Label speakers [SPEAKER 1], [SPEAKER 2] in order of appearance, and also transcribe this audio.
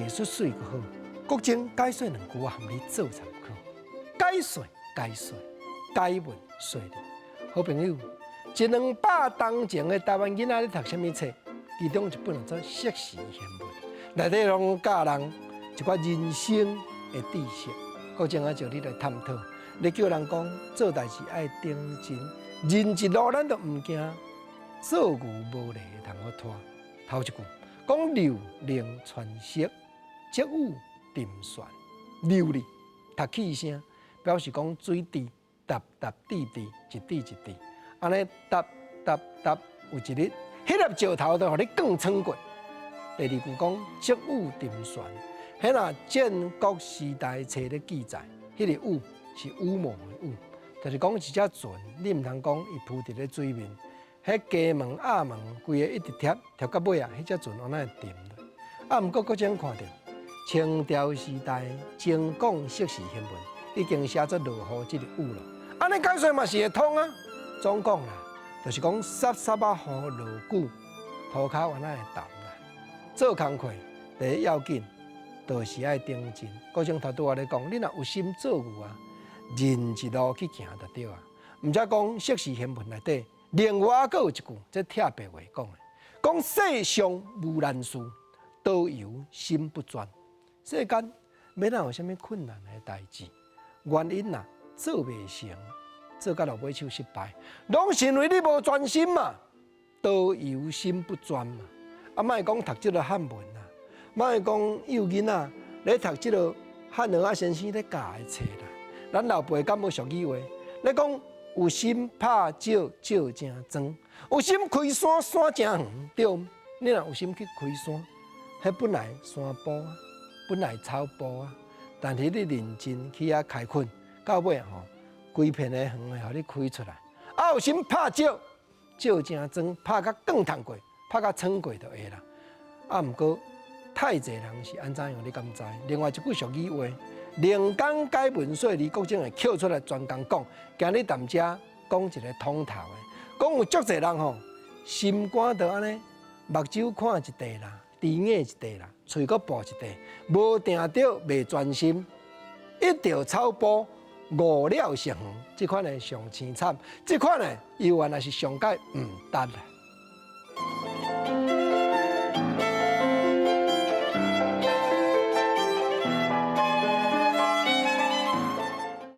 [SPEAKER 1] 术水个好，国情解说两句含你做参考。解说，解文说理。好朋友，100-200当前的台湾囡仔咧读什么册？其中一本叫做《硕士宪文》，内底拢教人一寡人生的知识。国情啊，就你来探讨。你叫人讲做代志爱认真，人一路咱都毋惊，做牛无犁通好拖。头一句讲流灵传色，积雨沉船。流哩，读气声，表示讲水滴答答滴滴，一滴一滴，安尼答答答，有一日，迄粒石头都互你更撑过。第二句讲积雨沉船，迄若建国时代册咧记载，迄个雨。是乌蒙的雨，就是讲一只船，你唔通讲伊浮伫咧水面，迄鸡门鸭门规个一直贴到尾啊，迄只船安那会沉落。啊，毋过搁怎看到清朝时代精讲硕士宪文已经写作落雨即个雨了，安尼解说嘛是会通啊。总讲啦，就是讲湿湿啊雨落久，涂骹安那会澹啦。做工课第一要紧，就是爱认真。郭正头拄我咧讲，你若有心做牛啊。人一路去行就对啊，毋则讲硕士宪文内底，另外阁有一句，这特别话讲的，讲世上无难事，都由心不专。世间要哪有啥物困难的代志，原因呐做袂成，做到落尾手失败，拢是因为你无专心嘛，都由心不专嘛。啊，莫讲读即个汉文啊，莫讲幼囡仔咧读即个汉谟啊先生咧教的册啦。咱老辈敢无俗语话？你讲有心拍石，石真庄；有心开山，山真远。对，你若有心去开山，迄本来山坡啊，本来草坡啊，但是你认真去遐开垦，到尾吼，规片的园的，互你开出来。啊，有心拍石，石真庄，拍甲更通过，拍甲撑过就会啦。啊，毋过太济人是安怎样？你敢知？另外一句俗语话。灵感解文说理，国政会捡出来专工讲。今日踮遮讲一个通透的，讲有足侪人吼，心肝就安尼，目睭看一地啦，猪眼一地啦，喙阁步一地，无定着袂专心，一条草坡误了成园。即款的上凄惨，即款的又原来是上界毋值啦。